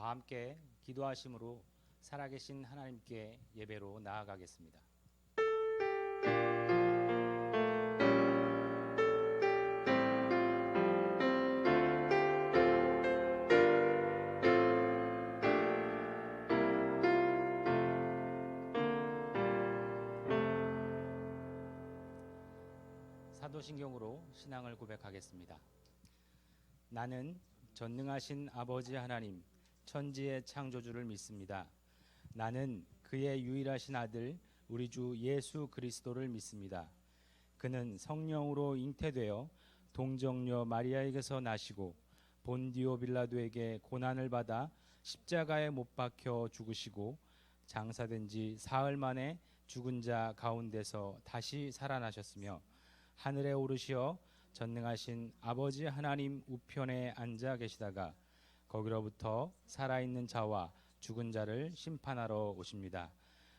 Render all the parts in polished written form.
다 함께 기도하심으로 살아계신 하나님께 예배로 나아가겠습니다. 사도신경으로 신앙을 고백하겠습니다. 나는 전능하신 아버지 하나님, 천지의 창조주를 믿습니다. 나는 그의 유일하신 아들 우리 주 예수 그리스도를 믿습니다. 그는 성령으로 잉태되어 동정녀 마리아에게서 나시고 본디오 빌라도에게 고난을 받아 십자가에 못 박혀 죽으시고 장사된 지 사흘 만에 죽은 자 가운데서 다시 살아나셨으며 하늘에 오르시어 전능하신 아버지 하나님 우편에 앉아 계시다가 거기로부터 살아있는 자와 죽은 자를 심판하러 오십니다.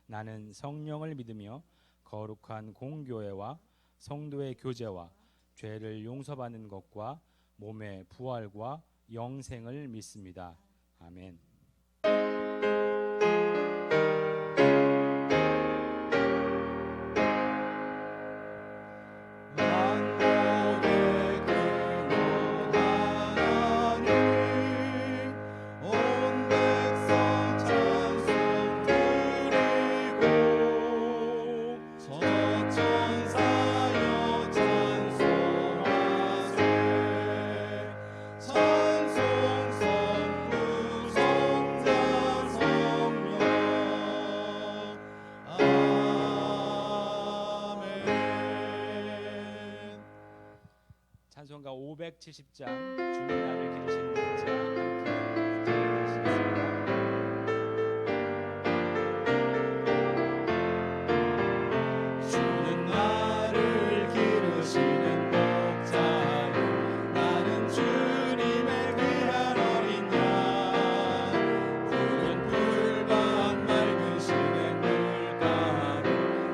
나는 성령을 믿으며 거룩한 공교회와 성도의 교제와 죄를 용서받는 것과 몸의 부활과 영생을 믿습니다. 아멘. 찬송가 570장 주님 나를 기르시는 자 함께 찬양하시겠습니다. 주는 나를 기르시는 목자요 나는 주님의 귀한 어린 양 푸른 풀밭 맑은 시냇 물가로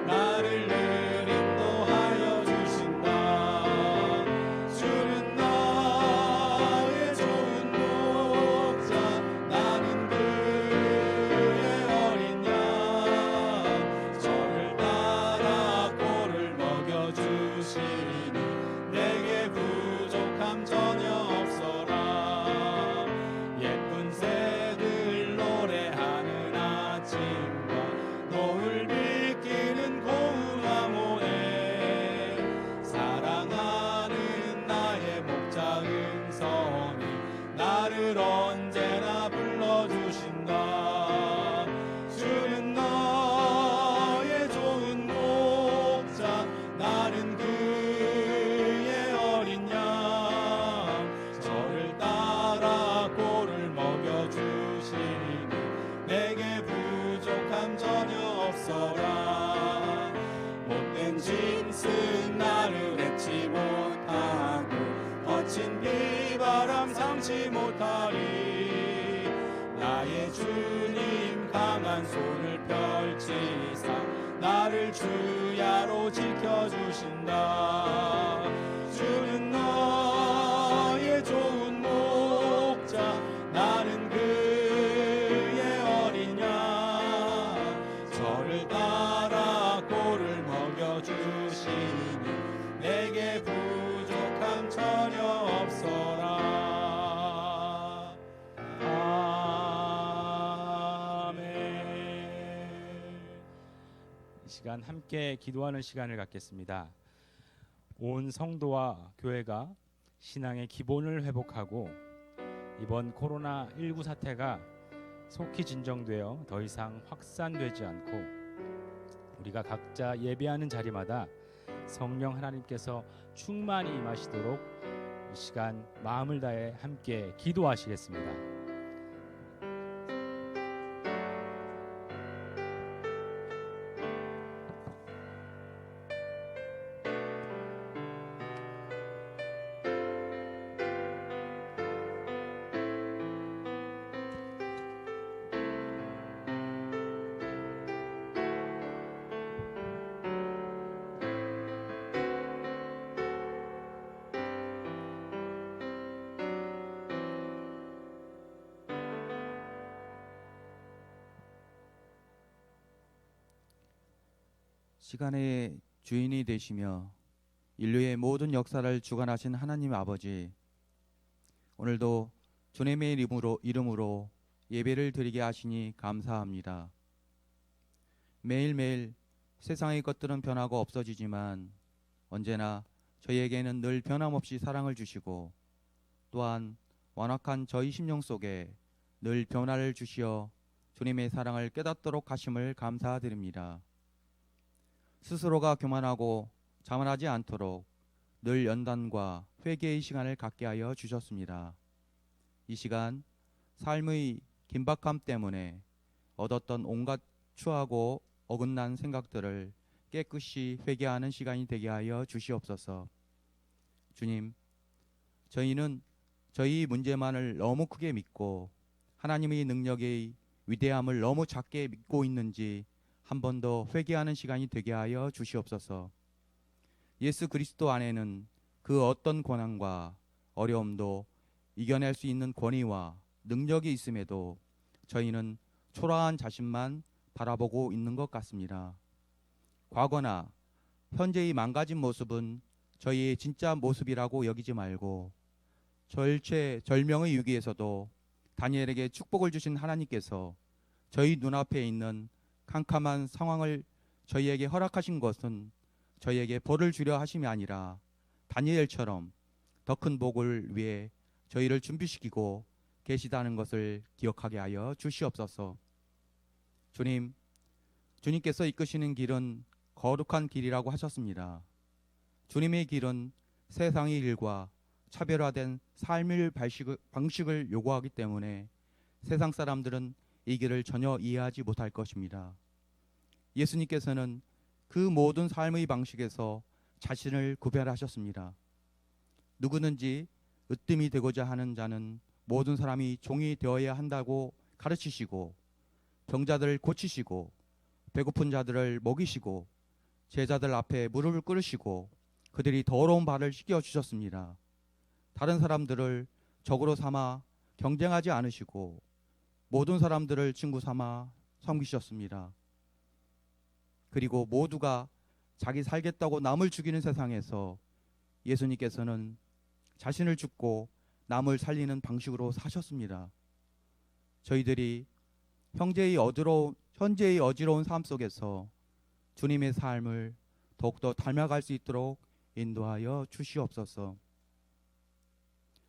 나를 늘 인도하여 주신다. 주는 나의 좋은 목자 나는 그의 어린 양 저를 따라 꼴을 먹여주시니 내게 부족함 전혀 없어라. 예쁜 새들 노래하는 아침과 노을 비끼는 고운 암호에 사랑하는 나의 목자 음성이 나를 언제나 불러주신다. 주는 나의 좋은 목자 나는 그의 어린 양 저를 따라 꼴을 먹여주시니 내게 부족함 전혀 없어라. 못된 짐승 나를 맺지 못하고 거친 비바람 상치 못하리. 나의 주님 강한 손을 펼치사 나를 주야로 지켜주신다. 주는 나의 좋은 목자 나는 그의 어린 양 저를 따라 꼴을 먹여주시니 내게 부족함 전혀 없어라. 아멘. 이 시간 함께 기도하는 시간을 갖겠습니다. 온 성도와 교회가 신앙의 기본을 회복하고 이번 코로나19 사태가 속히 진정되어 더 이상 확산되지 않고 우리가 각자 예배하는 자리마다 성령 하나님께서 충만히 임하시도록 이 시간 마음을 다해 함께 기도하시겠습니다. 시간의 주인이 되시며 인류의 모든 역사를 주관하신 하나님 아버지, 오늘도 주님의 이름으로 예배를 드리게 하시니 감사합니다. 매일매일 세상의 것들은 변하고 없어지지만 언제나 저희에게는 늘 변함없이 사랑을 주시고 또한 완악한 저희 심령 속에 늘 변화를 주시어 주님의 사랑을 깨닫도록 하심을 감사드립니다. 스스로가 교만하고 자만하지 않도록 늘 연단과 회개의 시간을 갖게 하여 주셨습니다. 이 시간 삶의 긴박함 때문에 얻었던 온갖 추하고 어긋난 생각들을 깨끗이 회개하는 시간이 되게 하여 주시옵소서. 주님, 저희는 저희 문제만을 너무 크게 믿고 하나님의 능력의 위대함을 너무 작게 믿고 있는지 한 번 더 회개하는 시간이 되게 하여 주시옵소서. 예수 그리스도 안에는 그 어떤 고난과 어려움도 이겨낼 수 있는 권위와 능력이 있음에도 저희는 초라한 자신만 바라보고 있는 것 같습니다. 과거나 현재의 망가진 모습은 저희의 진짜 모습이라고 여기지 말고 절체절명의 위기에서도 다니엘에게 축복을 주신 하나님께서 저희 눈앞에 있는 캄캄한 상황을 저희에게 허락하신 것은 저희에게 벌을 주려 하심이 아니라 다니엘처럼 더 큰 복을 위해 저희를 준비시키고 계시다는 것을 기억하게 하여 주시옵소서. 주님, 주님께서 이끄시는 길은 거룩한 길이라고 하셨습니다. 주님의 길은 세상의 일과 차별화된 삶의 방식을 요구하기 때문에 세상 사람들은 이 길을 전혀 이해하지 못할 것입니다. 예수님께서는 그 모든 삶의 방식에서 자신을 구별하셨습니다. 누구든지 으뜸이 되고자 하는 자는 모든 사람이 종이 되어야 한다고 가르치시고 병자들을 고치시고 배고픈 자들을 먹이시고 제자들 앞에 무릎을 꿇으시고 그들이 더러운 발을 씻겨 주셨습니다. 다른 사람들을 적으로 삼아 경쟁하지 않으시고 모든 사람들을 친구 삼아 섬기셨습니다. 그리고 모두가 자기 살겠다고 남을 죽이는 세상에서 예수님께서는 자신을 죽고 남을 살리는 방식으로 사셨습니다. 저희들이 현재의 어지러운 삶 속에서 주님의 삶을 더욱더 닮아갈 수 있도록 인도하여 주시옵소서.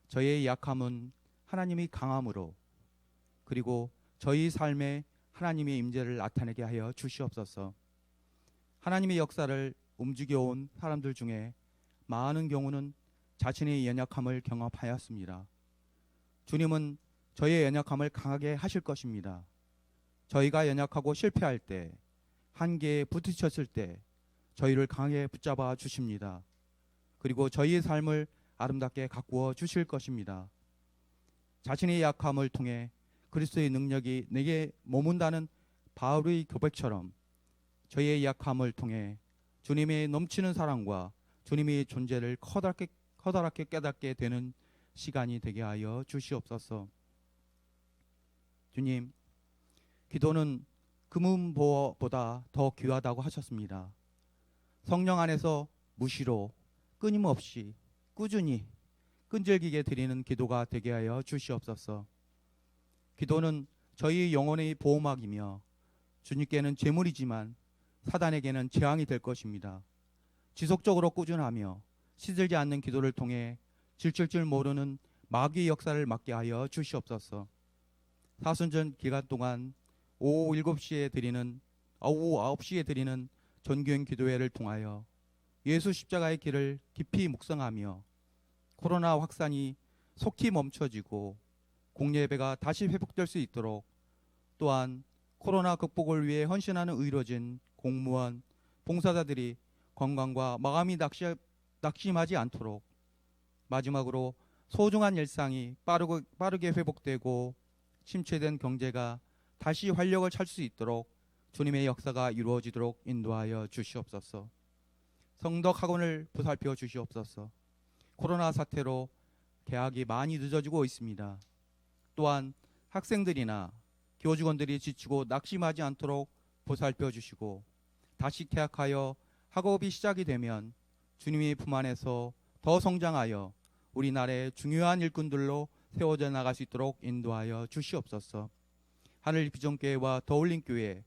저희의 약함은 하나님의 강함으로 그리고 저희 삶에 하나님의 임재를 나타내게 하여 주시옵소서. 하나님의 역사를 움직여온 사람들 중에 많은 경우는 자신의 연약함을 경험하였습니다. 주님은 저희의 연약함을 강하게 하실 것입니다. 저희가 연약하고 실패할 때, 한계에 부딪혔을 때 저희를 강하게 붙잡아 주십니다. 그리고 저희의 삶을 아름답게 가꾸어 주실 것입니다. 자신의 약함을 통해 그리스도의 능력이 내게 머문다는 바울의 고백처럼 저희의 약함을 통해 주님의 넘치는 사랑과 주님의 존재를 커다랗게 깨닫게 되는 시간이 되게 하여 주시옵소서. 주님, 기도는 금은보화보다 더 귀하다고 하셨습니다. 성령 안에서 무시로 끊임없이 꾸준히 끈질기게 드리는 기도가 되게 하여 주시옵소서. 기도는 저희 영혼의 보호막이며 주님께는 제물이지만 사단에게는 재앙이 될 것입니다. 지속적으로 꾸준하며 시들지 않는 기도를 통해 질칠 줄 모르는 마귀의 역사를 막게 하여 주시옵소서. 사순절 기간 동안 오후 9시에 드리는 전교인 기도회를 통하여 예수 십자가의 길을 깊이 묵상하며 코로나 확산이 속히 멈춰지고 공예배가 다시 회복될 수 있도록 또한 코로나 극복을 위해 헌신하는 의료진, 공무원, 봉사자들이 건강과 마음이 낙심하지 않도록 마지막으로 소중한 일상이 빠르게 회복되고 침체된 경제가 다시 활력을 찾을 수 있도록 주님의 역사가 이루어지도록 인도하여 주시옵소서. 성덕 학원을 보살펴 주시옵소서. 코로나 사태로 개학이 많이 늦어지고 있습니다. 또한 학생들이나 교직원들이 지치고 낙심하지 않도록 보살펴 주시고 다시 개학하여 학업이 시작이 되면 주님의 품 안에서 더 성장하여 우리나라의 중요한 일꾼들로 세워져 나갈 수 있도록 인도하여 주시옵소서. 하늘 비전교회와 더울림교회,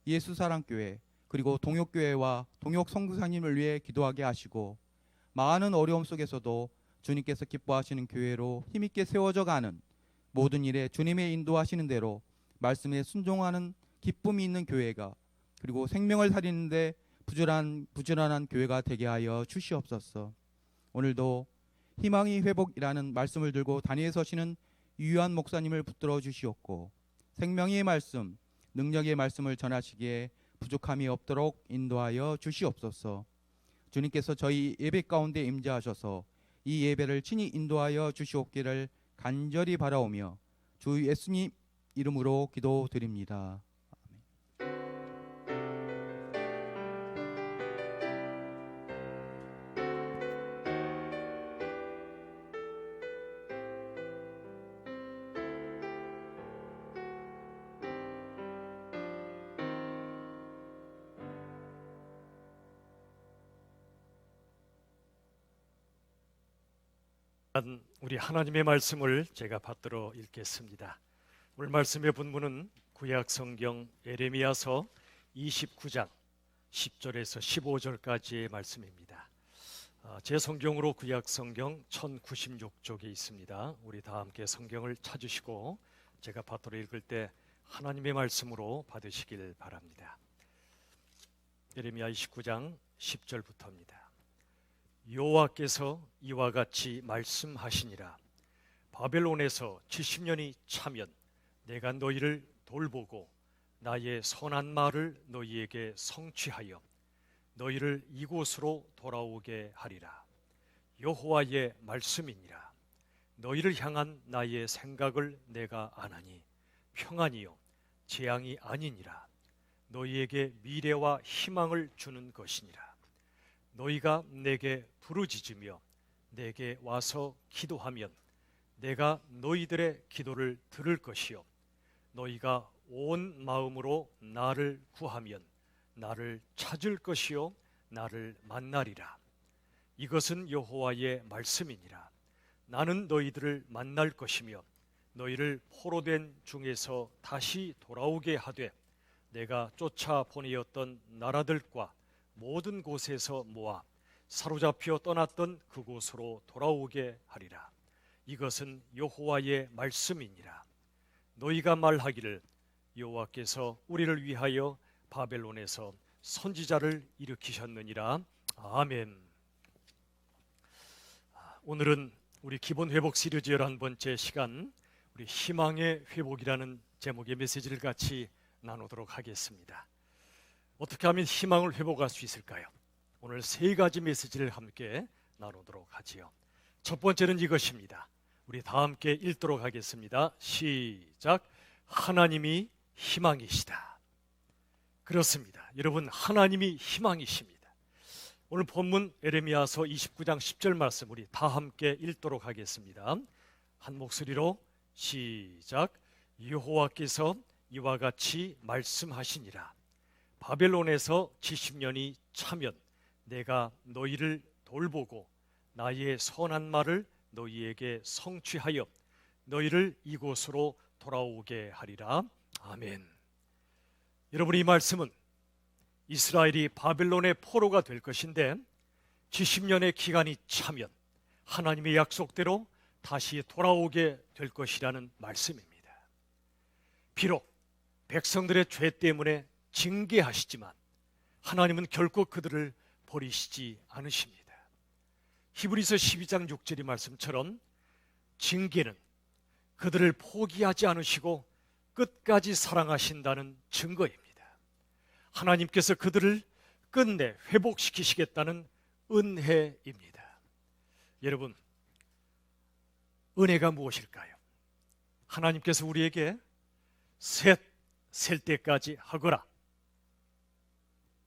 예수사랑교회, 그리고 동역교회와 동역 선교사님을 위해 기도하게 하시고, 많은 어려움 속에서도 주님께서 기뻐하시는 교회로 힘있게 세워져 가는, 모든 일에 주님의 인도하시는 대로 말씀에 순종하는 기쁨이 있는 교회가, 그리고 생명을 살리는데 부지런한 교회가 되게 하여 주시옵소서. 오늘도 희망이 회복이라는 말씀을 들고 단위에 서시는 유한 목사님을 붙들어 주시옵고, 생명의 말씀, 능력의 말씀을 전하시기에 부족함이 없도록 인도하여 주시옵소서. 주님께서 저희 예배 가운데 임재하셔서 이 예배를 친히 인도하여 주시옵기를 간절히 바라오며 주 예수님 이름으로 기도드립니다. 우리 하나님의 말씀을 제가 받들어 읽겠습니다. 오늘 말씀의 본문은 구약 성경 에레미야서 29장 10절에서 15절까지의 말씀입니다. 제 성경으로 구약 성경 1096쪽에 있습니다. 우리 다 함께 성경을 찾으시고 제가 받들어 읽을 때 하나님의 말씀으로 받으시길 바랍니다. 에레미야 29장 10절부터입니다. 여호와께서 이와 같이 말씀하시니라. 바벨론에서 70년이 차면 내가 너희를 돌보고 나의 선한 말을 너희에게 성취하여 너희를 이곳으로 돌아오게 하리라. 여호와의 말씀이니라. 너희를 향한 나의 생각을 내가 아나니 평안이요 재앙이 아니니라. 너희에게 미래와 희망을 주는 것이니라. 너희가 내게 부르짖으며 내게 와서 기도하면 내가 너희들의 기도를 들을 것이요 너희가 온 마음으로 나를 구하면 나를 찾을 것이요 나를 만나리라. 이것은 여호와의 말씀이니라. 나는 너희들을 만날 것이며 너희를 포로된 중에서 다시 돌아오게 하되 내가 쫓아 보내었던 나라들과 모든 곳에서 모아 사로잡혀 떠났던 그곳으로 돌아오게 하리라. 이것은 여호와의 말씀이니라. 너희가 말하기를 여호와께서 우리를 위하여 바벨론에서 선지자를 일으키셨느니라. 아멘. 오늘은 우리 기본 회복 시리즈 11번째 시간, 우리 희망의 회복이라는 제목의 메시지를 같이 나누도록 하겠습니다. 어떻게 하면 희망을 회복할 수 있을까요? 오늘 세 가지 메시지를 함께 나누도록 하지요. 첫 번째는 이것입니다. 우리 다 함께 읽도록 하겠습니다. 시작. 하나님이 희망이시다. 그렇습니다. 여러분, 하나님이 희망이십니다. 오늘 본문 에레미야서 29장 10절 말씀 우리 다 함께 읽도록 하겠습니다. 한 목소리로 시작. 여호와께서 이와 같이 말씀하시니라. 바벨론에서 70년이 차면 내가 너희를 돌보고 나의 선한 말을 너희에게 성취하여 너희를 이곳으로 돌아오게 하리라. 아멘. 여러분, 이 말씀은 이스라엘이 바벨론의 포로가 될 것인데 70년의 기간이 차면 하나님의 약속대로 다시 돌아오게 될 것이라는 말씀입니다. 비록 백성들의 죄 때문에 징계하시지만 하나님은 결코 그들을 버리시지 않으십니다. 히브리서 12장 6절의 말씀처럼 징계는 그들을 포기하지 않으시고 끝까지 사랑하신다는 증거입니다. 하나님께서 그들을 끝내 회복시키시겠다는 은혜입니다. 여러분, 은혜가 무엇일까요? 하나님께서 우리에게 셋 셀 때까지 하거라.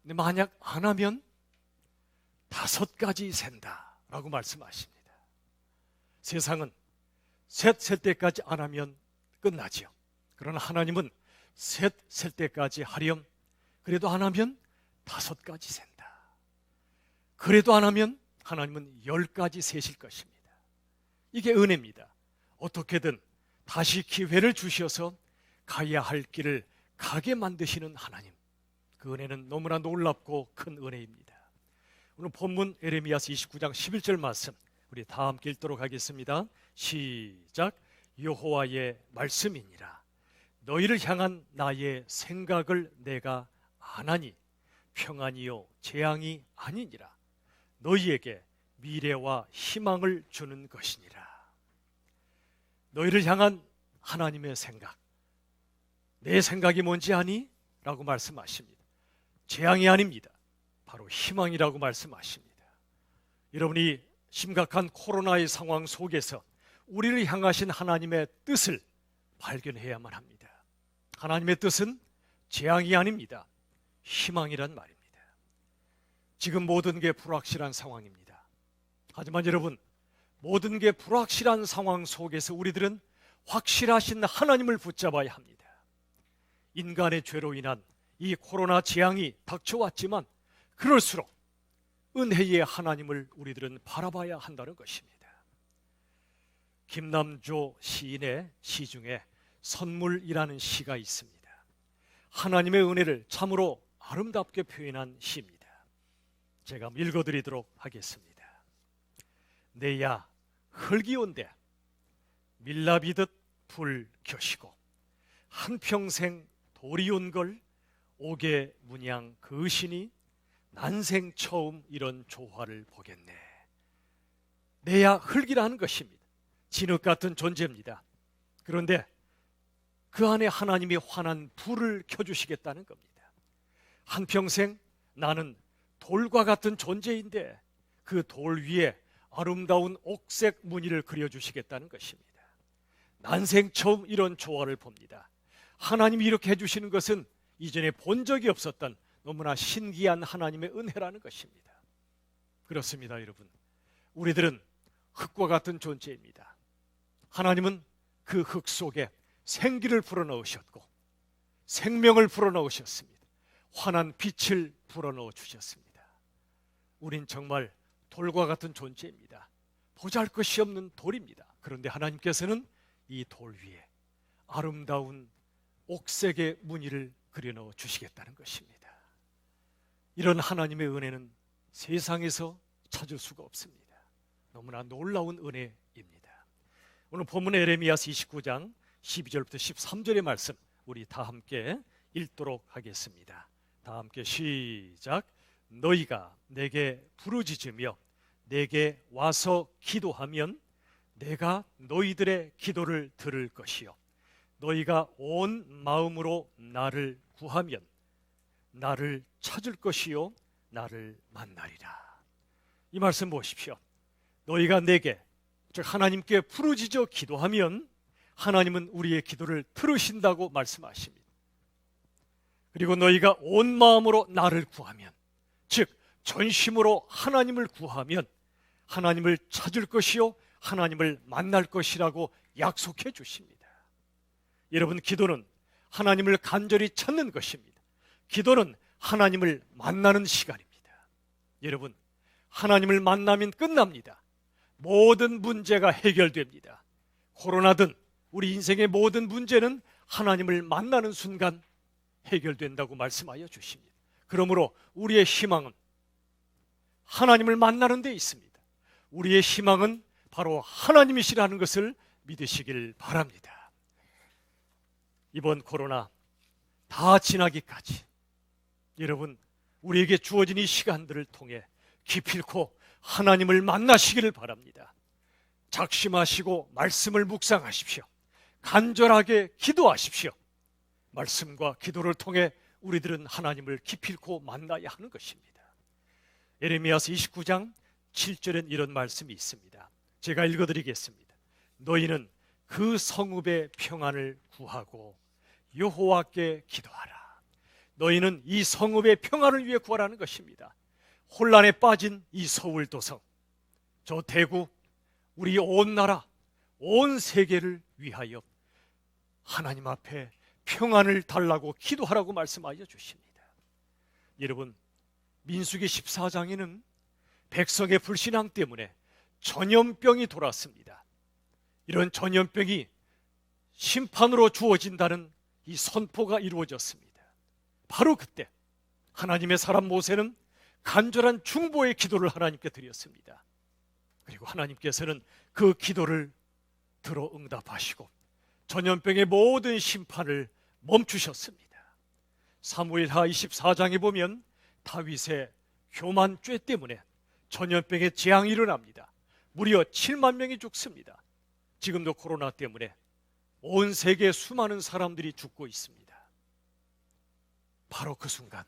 근데 만약 안 하면 5가지 센다 라고 말씀하십니다. 세상은 셋 셀 때까지 안 하면 끝나지요. 그러나 하나님은 셋 셀 때까지 하렴, 그래도 안 하면 5가지 센다. 그래도 안 하면 하나님은 10가지 세실 것입니다. 이게 은혜입니다. 어떻게든 다시 기회를 주셔서 가야 할 길을 가게 만드시는 하나님. 그 은혜는 너무나 놀랍고 큰 은혜입니다. 오늘 본문 에레미야서 29장 11절 말씀 우리 다 함께 읽도록 하겠습니다. 시작. 여호와의 말씀이니라. 너희를 향한 나의 생각을 내가 아나니 평안이요 재앙이 아니니라. 너희에게 미래와 희망을 주는 것이니라. 너희를 향한 하나님의 생각, 내 생각이 뭔지 아니? 라고 말씀하십니다. 재앙이 아닙니다. 바로 희망이라고 말씀하십니다. 여러분이 심각한 코로나의 상황 속에서 우리를 향하신 하나님의 뜻을 발견해야만 합니다. 하나님의 뜻은 재앙이 아닙니다. 희망이란 말입니다. 지금 모든 게 불확실한 상황입니다. 하지만 여러분, 모든 게 불확실한 상황 속에서 우리들은 확실하신 하나님을 붙잡아야 합니다. 인간의 죄로 인한 이 코로나 재앙이 닥쳐왔지만 그럴수록 은혜의 하나님을 우리들은 바라봐야 한다는 것입니다. 김남조 시인의 시 중에 선물이라는 시가 있습니다. 하나님의 은혜를 참으로 아름답게 표현한 시입니다. 제가 읽어드리도록 하겠습니다. 내야 흙이 온데 밀랍이듯 불 켜시고 한평생 돌이 온 걸 옥의 문양 그으시니 난생 처음 이런 조화를 보겠네. 내야 흙이라는 것입니다. 진흙 같은 존재입니다. 그런데 그 안에 하나님이 환한 불을 켜주시겠다는 겁니다. 한평생 나는 돌과 같은 존재인데 그 돌 위에 아름다운 옥색 무늬를 그려주시겠다는 것입니다. 난생 처음 이런 조화를 봅니다. 하나님이 이렇게 해주시는 것은 이전에 본 적이 없었던 너무나 신기한 하나님의 은혜라는 것입니다. 그렇습니다, 여러분. 우리들은 흙과 같은 존재입니다. 하나님은 그 흙 속에 생기를 불어넣으셨고 생명을 불어넣으셨습니다. 환한 빛을 불어넣어 주셨습니다. 우린 정말 돌과 같은 존재입니다. 보잘것이 없는 돌입니다. 그런데 하나님께서는 이 돌 위에 아름다운 옥색의 무늬를 그려넣어 주시겠다는 것입니다. 이런 하나님의 은혜는 세상에서 찾을 수가 없습니다. 너무나 놀라운 은혜입니다. 오늘 본문 에레미야서 29장 12절부터 13절의 말씀 우리 다 함께 읽도록 하겠습니다. 다 함께 시작. 너희가 내게 부르짖으며 내게 와서 기도하면 내가 너희들의 기도를 들을 것이요 너희가 온 마음으로 나를 구하면 나를 찾을 것이요 나를 만나리라. 이 말씀 보십시오. 너희가 내게 즉 하나님께 부르짖어 기도하면 하나님은 우리의 기도를 들으신다고 말씀하십니다. 그리고 너희가 온 마음으로 나를 구하면 즉 전심으로 하나님을 구하면 하나님을 찾을 것이요 하나님을 만날 것이라고 약속해 주십니다. 여러분, 기도는 하나님을 간절히 찾는 것입니다. 기도는 하나님을 만나는 시간입니다. 여러분, 하나님을 만나면 끝납니다. 모든 문제가 해결됩니다. 코로나든 우리 인생의 모든 문제는 하나님을 만나는 순간 해결된다고 말씀하여 주십니다. 그러므로 우리의 희망은 하나님을 만나는 데 있습니다. 우리의 희망은 바로 하나님이시라는 것을 믿으시길 바랍니다. 이번 코로나 다 지나기까지 여러분, 우리에게 주어진 이 시간들을 통해 기필코 하나님을 만나시기를 바랍니다. 작심하시고 말씀을 묵상하십시오. 간절하게 기도하십시오. 말씀과 기도를 통해 우리들은 하나님을 기필코 만나야 하는 것입니다. 에레미야서 29장 7절엔 이런 말씀이 있습니다. 제가 읽어드리겠습니다. 너희는 그 성읍의 평안을 구하고 여호와께 기도하라. 너희는 이 성읍의 평안을 위해 구하라는 것입니다. 혼란에 빠진 이 서울 도성, 저 대구, 우리 온 나라, 온 세계를 위하여 하나님 앞에 평안을 달라고 기도하라고 말씀하여 주십니다. 여러분, 민수기 14장에는 백성의 불신앙 때문에 전염병이 돌았습니다. 이런 전염병이 심판으로 주어진다는 이 선포가 이루어졌습니다. 바로 그때 하나님의 사람 모세는 간절한 중보의 기도를 하나님께 드렸습니다. 그리고 하나님께서는 그 기도를 들어 응답하시고 전염병의 모든 심판을 멈추셨습니다. 사무엘하 24장에 보면 다윗의 교만죄 때문에 전염병의 재앙이 일어납니다. 무려 7만 명이 죽습니다. 지금도 코로나 때문에 온 세계 수많은 사람들이 죽고 있습니다. 바로 그 순간,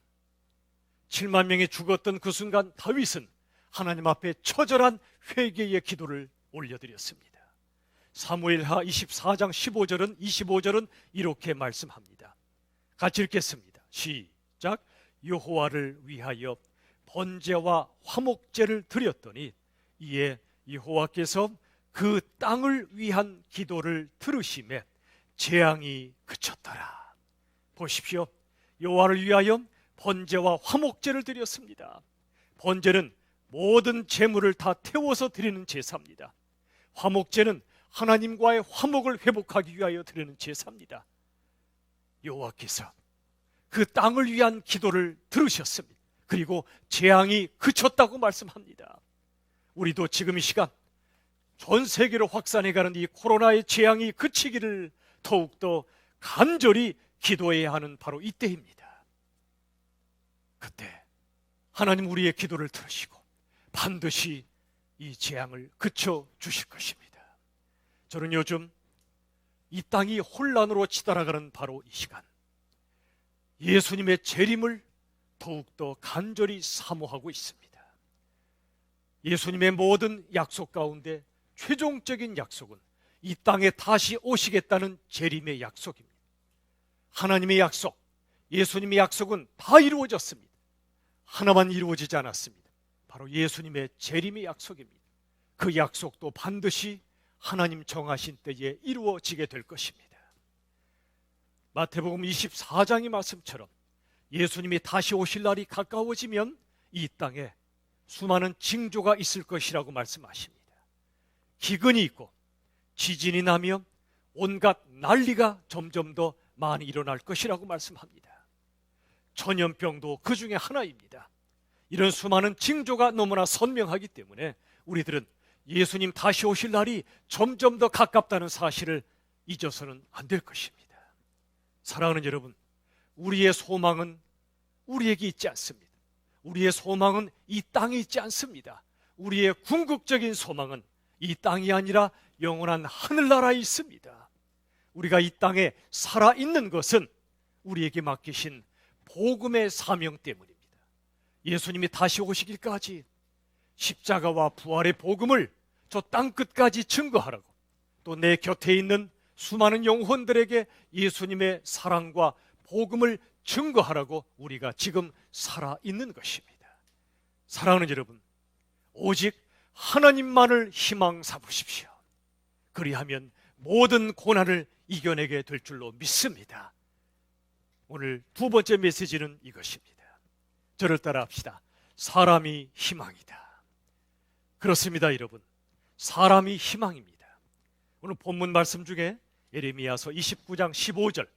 7만 명이 죽었던 그 순간 다윗은 하나님 앞에 처절한 회개의 기도를 올려드렸습니다. 사무엘하 24장 25절은 이렇게 말씀합니다. 같이 읽겠습니다. 시작. 여호와를 위하여 번제와 화목제를 드렸더니 이에 여호와께서 그 땅을 위한 기도를 들으시매 재앙이 그쳤더라. 보십시오. 여호와를 위하여 번제와 화목제를 드렸습니다. 번제는 모든 제물을 다 태워서 드리는 제사입니다. 화목제는 하나님과의 화목을 회복하기 위하여 드리는 제사입니다. 여호와께서 그 땅을 위한 기도를 들으셨습니다. 그리고 재앙이 그쳤다고 말씀합니다. 우리도 지금 이 시간 전 세계로 확산해가는 이 코로나의 재앙이 그치기를 더욱더 간절히 기도해야 하는 바로 이때입니다. 그때 하나님 우리의 기도를 들으시고 반드시 이 재앙을 그쳐 주실 것입니다. 저는 요즘 이 땅이 혼란으로 치달아가는 바로 이 시간, 예수님의 재림을 더욱더 간절히 사모하고 있습니다. 예수님의 모든 약속 가운데 최종적인 약속은 이 땅에 다시 오시겠다는 재림의 약속입니다. 하나님의 약속, 예수님의 약속은 다 이루어졌습니다. 하나만 이루어지지 않았습니다. 바로 예수님의 재림의 약속입니다. 그 약속도 반드시 하나님 정하신 때에 이루어지게 될 것입니다. 마태복음 24장의 말씀처럼 예수님이 다시 오실 날이 가까워지면 이 땅에 수많은 징조가 있을 것이라고 말씀하십니다. 기근이 있고 지진이 나며 온갖 난리가 점점 더 많이 일어날 것이라고 말씀합니다. 전염병도 그 중에 하나입니다. 이런 수많은 징조가 너무나 선명하기 때문에 우리들은 예수님 다시 오실 날이 점점 더 가깝다는 사실을 잊어서는 안 될 것입니다. 사랑하는 여러분, 우리의 소망은 우리에게 있지 않습니다. 우리의 소망은 이 땅에 있지 않습니다. 우리의 궁극적인 소망은 이 땅이 아니라 영원한 하늘나라에 있습니다. 우리가 이 땅에 살아있는 것은 우리에게 맡기신 복음의 사명 때문입니다. 예수님이 다시 오시기까지 십자가와 부활의 복음을 저 땅끝까지 증거하라고, 또 내 곁에 있는 수많은 영혼들에게 예수님의 사랑과 복음을 증거하라고 우리가 지금 살아있는 것입니다. 사랑하는 여러분, 오직 하나님만을 희망 삼으십시오. 그리하면 모든 고난을 이겨내게 될 줄로 믿습니다. 오늘 두 번째 메시지는 이것입니다. 저를 따라 합시다. 사람이 희망이다. 그렇습니다, 여러분. 사람이 희망입니다. 오늘 본문 말씀 중에 예레미야서 29장 15절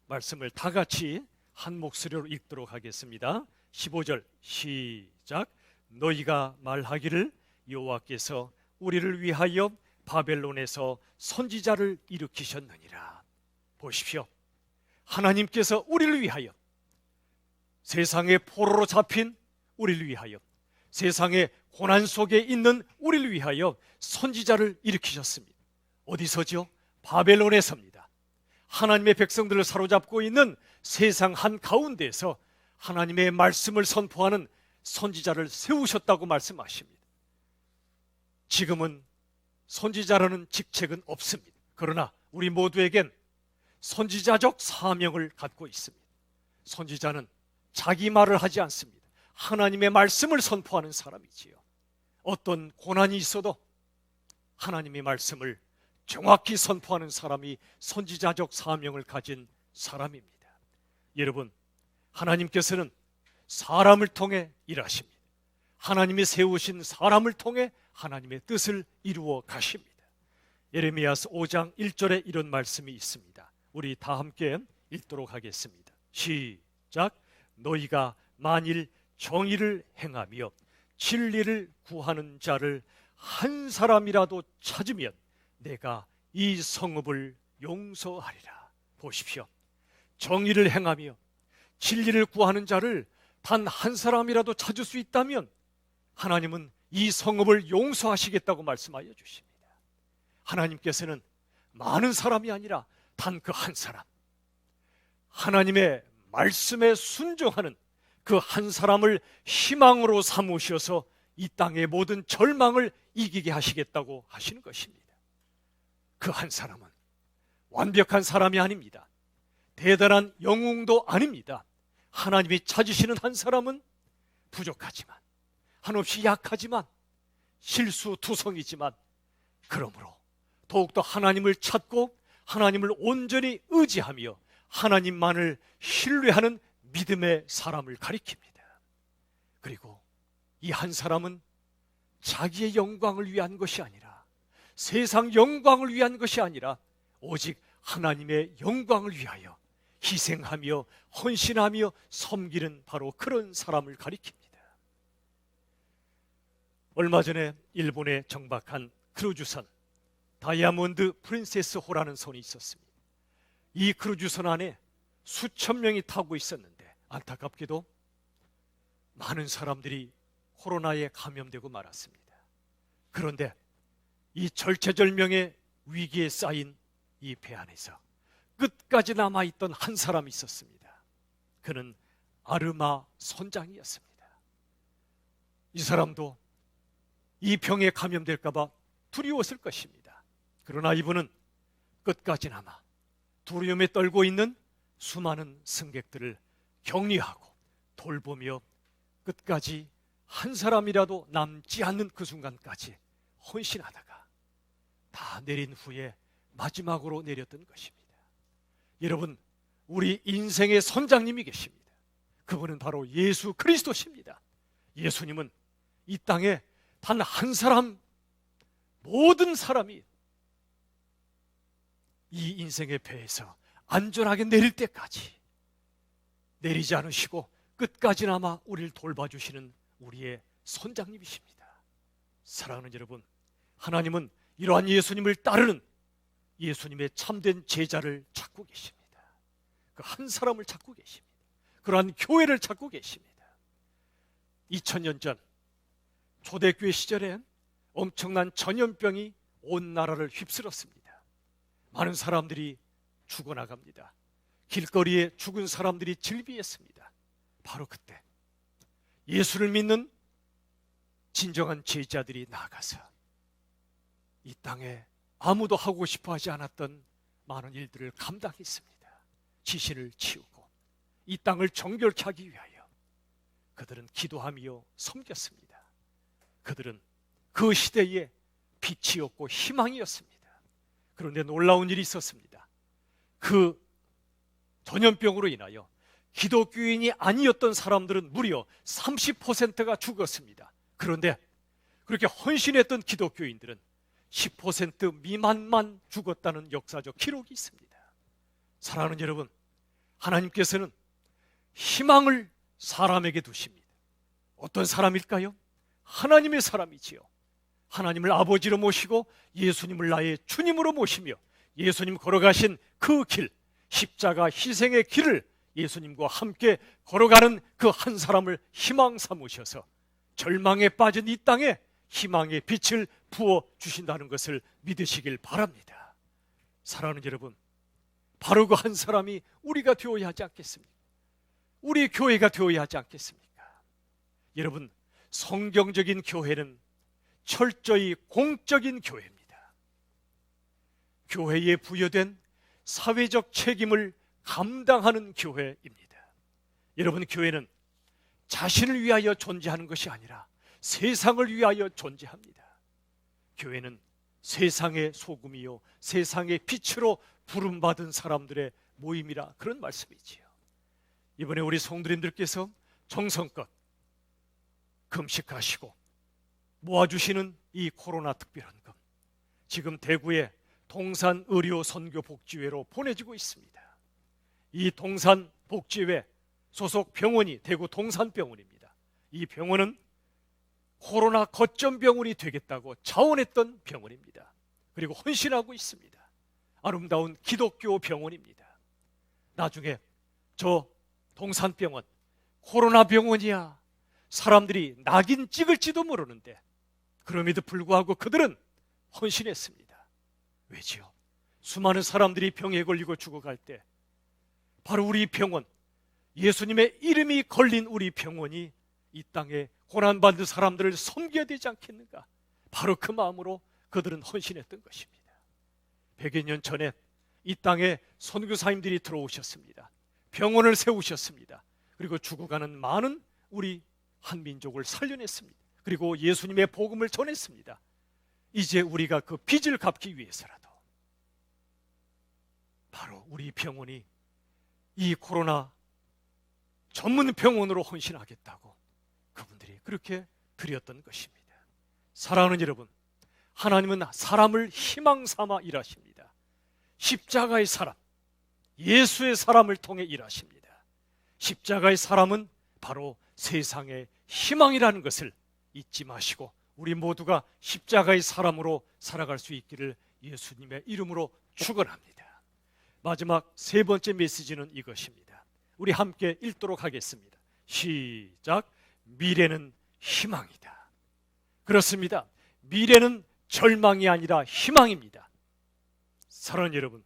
말씀을 다 같이 한 목소리로 읽도록 하겠습니다. 15절 시작. 너희가 말하기를 여호와께서 우리를 위하여 바벨론에서 선지자를 일으키셨느니라. 보십시오. 하나님께서 우리를 위하여, 세상의 포로로 잡힌 우리를 위하여, 세상의 고난 속에 있는 우리를 위하여 선지자를 일으키셨습니다. 어디서죠? 바벨론에서입니다. 하나님의 백성들을 사로잡고 있는 세상 한가운데에서 하나님의 말씀을 선포하는 선지자를 세우셨다고 말씀하십니다. 지금은 선지자라는 직책은 없습니다. 그러나 우리 모두에겐 선지자적 사명을 갖고 있습니다. 선지자는 자기 말을 하지 않습니다. 하나님의 말씀을 선포하는 사람이지요. 어떤 고난이 있어도 하나님의 말씀을 정확히 선포하는 사람이 선지자적 사명을 가진 사람입니다. 여러분, 하나님께서는 사람을 통해 일하십니다. 하나님이 세우신 사람을 통해 하나님의 뜻을 이루어 가십니다. 예레미야서 5장 1절에 이런 말씀이 있습니다. 우리 다 함께 읽도록 하겠습니다. 시작. 너희가 만일 정의를 행하며 진리를 구하는 자를 한 사람이라도 찾으면 내가 이 성읍을 용서하리라. 보십시오. 정의를 행하며 진리를 구하는 자를 단 한 사람이라도 찾을 수 있다면 하나님은 이 성읍을 용서하시겠다고 말씀하여 주십니다. 하나님께서는 많은 사람이 아니라 단 그 한 사람, 하나님의 말씀에 순종하는 그 한 사람을 희망으로 삼으셔서 이 땅의 모든 절망을 이기게 하시겠다고 하시는 것입니다. 그 한 사람은 완벽한 사람이 아닙니다. 대단한 영웅도 아닙니다. 하나님이 찾으시는 한 사람은 부족하지만, 한없이 약하지만, 실수투성이지만, 그러므로 더욱더 하나님을 찾고 하나님을 온전히 의지하며 하나님만을 신뢰하는 믿음의 사람을 가리킵니다. 그리고 이 한 사람은 자기의 영광을 위한 것이 아니라, 세상 영광을 위한 것이 아니라 오직 하나님의 영광을 위하여 희생하며 헌신하며 섬기는 바로 그런 사람을 가리킵니다. 얼마 전에 일본에 정박한 크루즈선 다이아몬드 프린세스 호라는 선이 있었습니다. 이 크루즈선 안에 수천 명이 타고 있었는데 안타깝게도 많은 사람들이 코로나에 감염되고 말았습니다. 그런데 이 절체절명의 위기에 쌓인 이 배 안에서 끝까지 남아있던 한 사람이 있었습니다. 그는 아르마 선장이었습니다. 이 사람도 이 병에 감염될까 봐 두려웠을 것입니다. 그러나 이분은 끝까지 남아 두려움에 떨고 있는 수많은 승객들을 격리하고 돌보며 끝까지 한 사람이라도 남지 않는 그 순간까지 헌신하다가 다 내린 후에 마지막으로 내렸던 것입니다. 여러분, 우리 인생의 선장님이 계십니다. 그분은 바로 예수 그리스도십니다. 예수님은 이 땅에 단 한 사람, 모든 사람이 이 인생의 배에서 안전하게 내릴 때까지 내리지 않으시고 끝까지 남아 우리를 돌봐주시는 우리의 선장님이십니다. 사랑하는 여러분, 하나님은 이러한 예수님을 따르는 예수님의 참된 제자를 찾고 계십니다. 그 한 사람을 찾고 계십니다. 그러한 교회를 찾고 계십니다. 2000년 전 초대교회 시절에 엄청난 전염병이 온 나라를 휩쓸었습니다. 많은 사람들이 죽어나갑니다. 길거리에 죽은 사람들이 질비했습니다. 바로 그때 예수를 믿는 진정한 제자들이 나아가서 이 땅에 아무도 하고 싶어 하지 않았던 많은 일들을 감당했습니다. 지신을 치우고 이 땅을 정결케 하기 위하여 그들은 기도하며 섬겼습니다. 그들은 그 시대의 빛이었고 희망이었습니다. 그런데 놀라운 일이 있었습니다. 그 전염병으로 인하여 기독교인이 아니었던 사람들은 무려 30%가 죽었습니다. 그런데 그렇게 헌신했던 기독교인들은 10% 미만만 죽었다는 역사적 기록이 있습니다. 사랑하는 여러분, 하나님께서는 희망을 사람에게 두십니다. 어떤 사람일까요? 하나님의 사람이지요. 하나님을 아버지로 모시고 예수님을 나의 주님으로 모시며 예수님 걸어가신 그 길, 십자가 희생의 길을 예수님과 함께 걸어가는 그 한 사람을 희망 삼으셔서 절망에 빠진 이 땅에 희망의 빛을 부어주신다는 것을 믿으시길 바랍니다. 사랑하는 여러분, 바로 그 한 사람이 우리가 되어야 하지 않겠습니까? 우리 교회가 되어야 하지 않겠습니까? 여러분, 성경적인 교회는 철저히 공적인 교회입니다. 교회에 부여된 사회적 책임을 감당하는 교회입니다. 여러분, 교회는 자신을 위하여 존재하는 것이 아니라 세상을 위하여 존재합니다. 교회는 세상의 소금이요 세상의 빛으로 부름받은 사람들의 모임이라 그런 말씀이지요. 이번에 우리 성도님들께서 정성껏 금식하시고 모아주시는 이 코로나 특별헌금, 지금 대구의 동산의료선교복지회로 보내지고 있습니다. 이 동산복지회 소속 병원이 대구 동산병원입니다. 이 병원은 코로나 거점병원이 되겠다고 자원했던 병원입니다. 그리고 헌신하고 있습니다. 아름다운 기독교 병원입니다. 나중에 저 동산병원 코로나 병원이야 사람들이 낙인 찍을지도 모르는데 그럼에도 불구하고 그들은 헌신했습니다. 왜지요? 수많은 사람들이 병에 걸리고 죽어갈 때 바로 우리 병원, 예수님의 이름이 걸린 우리 병원이 이 땅에 고난받는 사람들을 섬겨야 되지 않겠는가? 바로 그 마음으로 그들은 헌신했던 것입니다. 100여 년 전에 이 땅에 선교사님들이 들어오셨습니다. 병원을 세우셨습니다. 그리고 죽어가는 많은 우리 한민족을 살려냈습니다. 그리고 예수님의 복음을 전했습니다. 이제 우리가 그 빚을 갚기 위해서라도 바로 우리 병원이 이 코로나 전문 병원으로 헌신하겠다고 그분들이 그렇게 드렸던 것입니다. 사랑하는 여러분, 하나님은 사람을 희망 삼아 일하십니다. 십자가의 사람, 예수의 사람을 통해 일하십니다. 십자가의 사람은 바로 세상의 희망이라는 것을 잊지 마시고 우리 모두가 십자가의 사람으로 살아갈 수 있기를 예수님의 이름으로 축원합니다. 마지막 세 번째 메시지는 이것입니다. 우리 함께 읽도록 하겠습니다. 시작. 미래는 희망이다. 그렇습니다. 미래는 절망이 아니라 희망입니다. 사랑하는 여러분,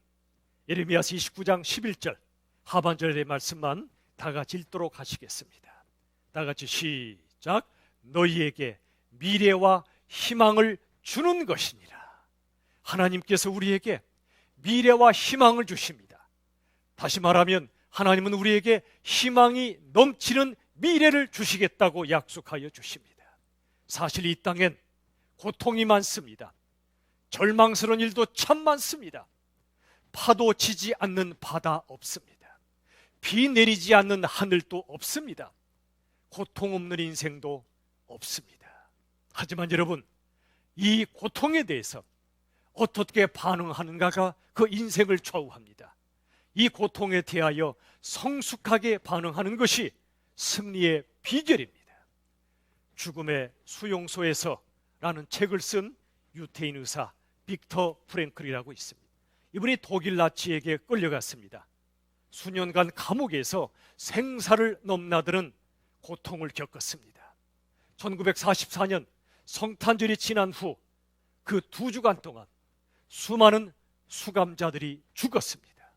예레미야서 29장 11절 하반절의 말씀만 다 같이 읽도록 하시겠습니다. 다 같이 시작. 너희에게 미래와 희망을 주는 것이니라. 하나님께서 우리에게 미래와 희망을 주십니다. 다시 말하면 하나님은 우리에게 희망이 넘치는 미래를 주시겠다고 약속하여 주십니다. 사실 이 땅엔 고통이 많습니다. 절망스러운 일도 참 많습니다. 파도 치지 않는 바다 없습니다. 비 내리지 않는 하늘도 없습니다. 고통 없는 인생도 없습니다. 하지만 여러분, 이 고통에 대해서 어떻게 반응하는가가 그 인생을 좌우합니다. 이 고통에 대하여 성숙하게 반응하는 것이 승리의 비결입니다. 죽음의 수용소에서 라는 책을 쓴 유태인 의사 빅터 프랭클이라고 있습니다. 이분이 독일 나치에게 끌려갔습니다. 수년간 감옥에서 생사를 넘나드는 고통을 겪었습니다. 1944년 성탄절이 지난 후 그 2주간 동안 수많은 수감자들이 죽었습니다.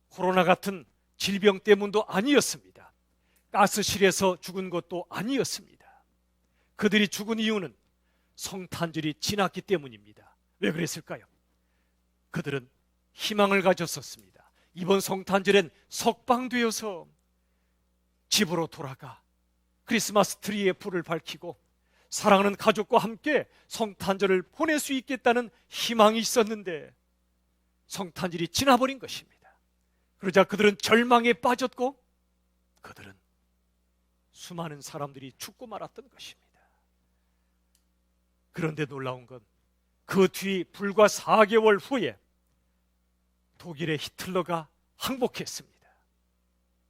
코로나 같은 질병 때문도 아니었습니다. 가스실에서 죽은 것도 아니었습니다. 그들이 죽은 이유는 성탄절이 지났기 때문입니다. 왜 그랬을까요? 그들은 희망을 가졌었습니다. 이번 성탄절엔 석방되어서 집으로 돌아가 크리스마스 트리에 불을 밝히고 사랑하는 가족과 함께 성탄절을 보낼 수 있겠다는 희망이 있었는데 성탄절이 지나버린 것입니다. 그러자 그들은 절망에 빠졌고 그들은 수많은 사람들이 죽고 말았던 것입니다. 그런데 놀라운 건 그 뒤 불과 4개월 후에 독일의 히틀러가 항복했습니다.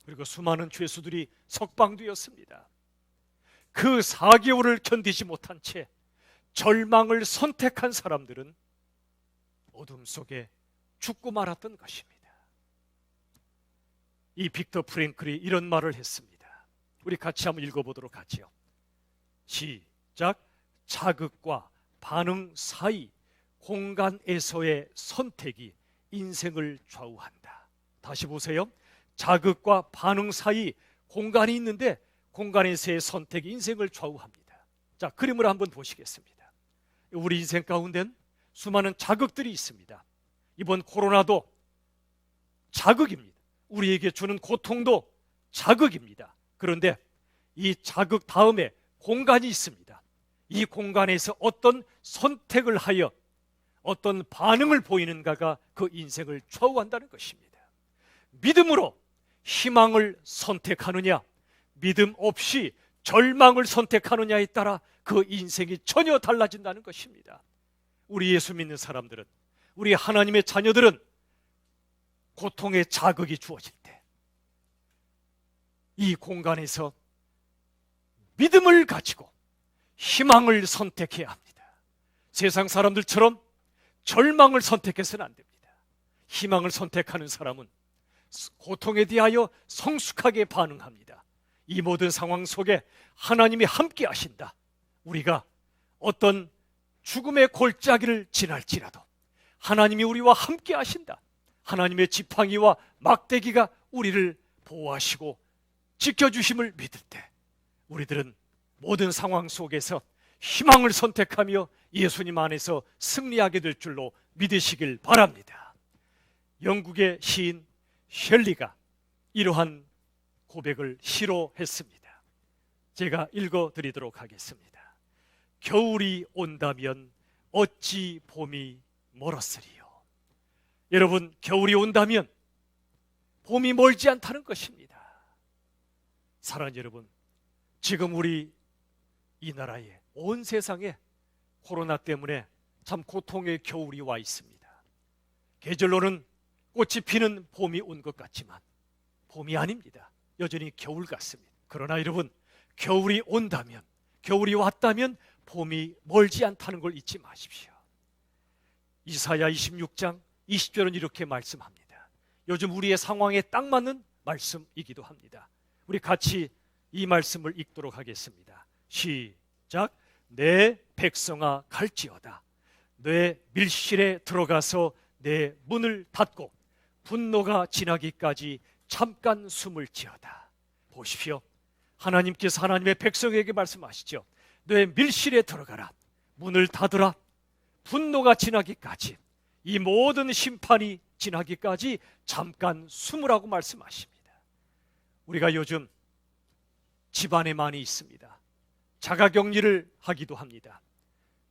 그리고 수많은 죄수들이 석방되었습니다. 그 4개월을 견디지 못한 채 절망을 선택한 사람들은 어둠 속에 죽고 말았던 것입니다. 이 빅터 프랭클이 이런 말을 했습니다. 우리 같이 한번 읽어보도록 하죠. 시작. 자극과 반응 사이 공간에서의 선택이 인생을 좌우한다. 다시 보세요. 자극과 반응 사이 공간이 있는데 공간에서의 선택이 인생을 좌우합니다. 자, 그림을 한번 보시겠습니다. 우리 인생 가운데는 수많은 자극들이 있습니다. 이번 코로나도 자극입니다. 우리에게 주는 고통도 자극입니다. 그런데 이 자극 다음에 공간이 있습니다. 이 공간에서 어떤 선택을 하여 어떤 반응을 보이는가가 그 인생을 좌우한다는 것입니다. 믿음으로 희망을 선택하느냐, 믿음 없이 절망을 선택하느냐에 따라 그 인생이 전혀 달라진다는 것입니다. 우리 예수 믿는 사람들은, 우리 하나님의 자녀들은 고통의 자극이 주어질 때 이 공간에서 믿음을 가지고 희망을 선택해야 합니다. 세상 사람들처럼 절망을 선택해서는 안 됩니다. 희망을 선택하는 사람은 고통에 대하여 성숙하게 반응합니다. 이 모든 상황 속에 하나님이 함께 하신다. 우리가 어떤 죽음의 골짜기를 지날지라도 하나님이 우리와 함께 하신다. 하나님의 지팡이와 막대기가 우리를 보호하시고 지켜주심을 믿을 때 우리들은 모든 상황 속에서 희망을 선택하며 예수님 안에서 승리하게 될 줄로 믿으시길 바랍니다. 영국의 시인 셸리가 이러한 고백을 시로 했습니다. 제가 읽어드리도록 하겠습니다. 겨울이 온다면 어찌 봄이 멀었으리요. 여러분, 겨울이 온다면 봄이 멀지 않다는 것입니다. 사랑하는 여러분, 지금 우리 이 나라에, 온 세상에 코로나 때문에 참 고통의 겨울이 와 있습니다. 계절로는 꽃이 피는 봄이 온 것 같지만 봄이 아닙니다. 여전히 겨울 같습니다. 그러나 여러분, 겨울이 온다면, 겨울이 왔다면 봄이 멀지 않다는 걸 잊지 마십시오. 이사야 26장 20절은 이렇게 말씀합니다. 요즘 우리의 상황에 딱 맞는 말씀이기도 합니다. 우리 같이 이 말씀을 읽도록 하겠습니다. 시작. 내 백성아 갈지어다. 내 밀실에 들어가서 내 문을 닫고 분노가 지나기까지 잠깐 숨을 지어다. 보십시오. 하나님께서 하나님의 백성에게 말씀하시죠. 내 밀실에 들어가라. 문을 닫으라. 분노가 지나기까지, 이 모든 심판이 지나기까지 잠깐 숨으라고 말씀하십니다. 우리가 요즘 집안에 많이 있습니다. 자가격리를 하기도 합니다.